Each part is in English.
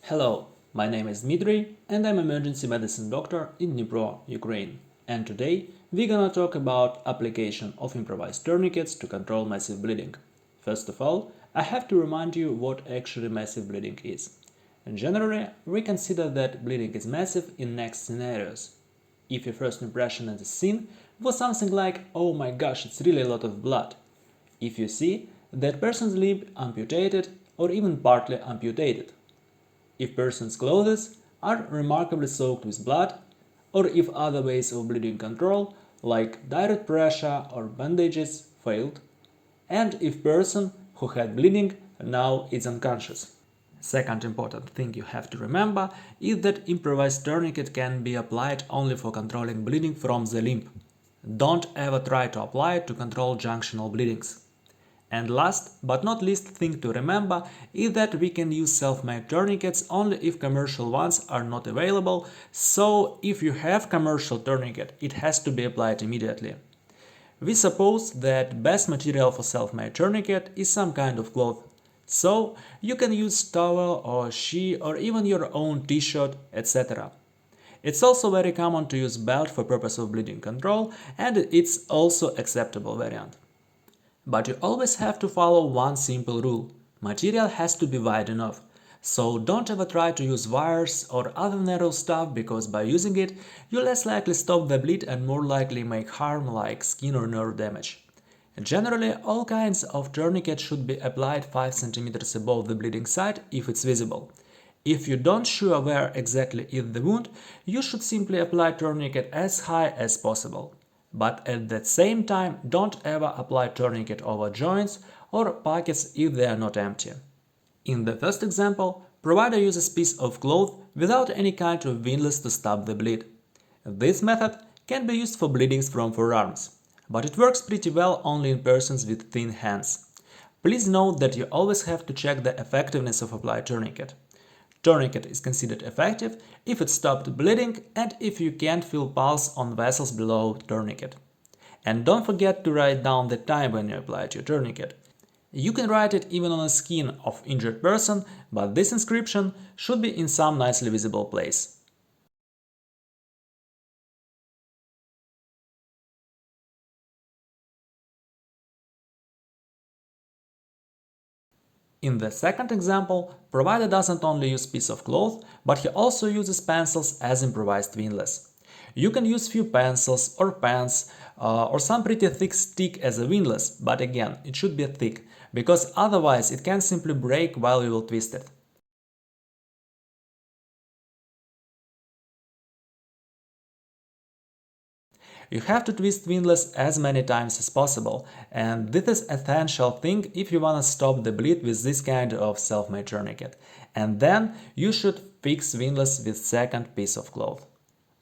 Hello, my name is Dmitry and I'm an emergency medicine doctor in Dnipro, Ukraine. And today we're gonna talk about application of improvised tourniquets to control massive bleeding. First of all, I have to remind you what actually massive bleeding is. And generally, we consider that bleeding is massive in next scenarios. If your first impression at the scene was something like, oh my gosh, it's really a lot of blood. If you see that person's limb amputated or even partly amputated. If person's clothes are remarkably soaked with blood, or if other ways of bleeding control, like direct pressure or bandages, failed, and if person who had bleeding now is unconscious. Second important thing you have to remember is that improvised tourniquet can be applied only for controlling bleeding from the limb. Don't ever try to apply it to control junctional bleedings. And last but not least thing to remember is that we can use self-made tourniquets only if commercial ones are not available, so if you have commercial tourniquet, it has to be applied immediately. We suppose that best material for self-made tourniquet is some kind of cloth, so you can use towel or sheet or even your own t-shirt, etc. It's also very common to use belt for purpose of bleeding control, and it's also acceptable variant. But you always have to follow one simple rule. Material has to be wide enough. So don't ever try to use wires or other narrow stuff, because by using it, you less likely stop the bleed and more likely make harm like skin or nerve damage. Generally, all kinds of tourniquet should be applied 5 cm above the bleeding site if it's visible. If you don't sure where exactly is the wound, you should simply apply tourniquet as high as possible. But at the same time, don't ever apply tourniquet over joints or pockets if they are not empty. In the first example, provider uses piece of cloth without any kind of windlass to stop the bleed. This method can be used for bleedings from forearms, but it works pretty well only in persons with thin hands. Please note that you always have to check the effectiveness of applied tourniquet. Tourniquet is considered effective if it stopped bleeding and if you can't feel pulse on vessels below tourniquet. And don't forget to write down the time when you applied your tourniquet. You can write it even on the skin of injured person, but this inscription should be in some nicely visible place. In the second example, provider doesn't only use piece of cloth, but he also uses pencils as improvised windlass. You can use few pencils or pens or some pretty thick stick as a windlass, but again, it should be thick, because otherwise it can simply break while you will twist it. You have to twist windlass as many times as possible, and this is essential thing if you wanna stop the bleed with this kind of self-made tourniquet. And then you should fix windlass with second piece of cloth.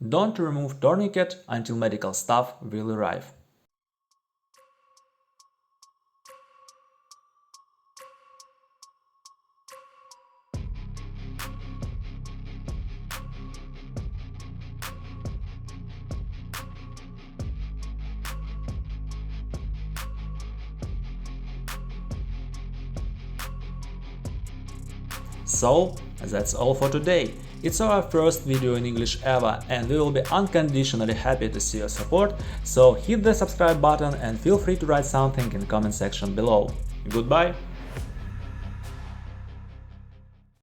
Don't remove tourniquet until medical staff will arrive. So, that's all for today. It's our first video in English ever, and we will be unconditionally happy to see your support, so hit the subscribe button and feel free to write something in the comment section below. Goodbye!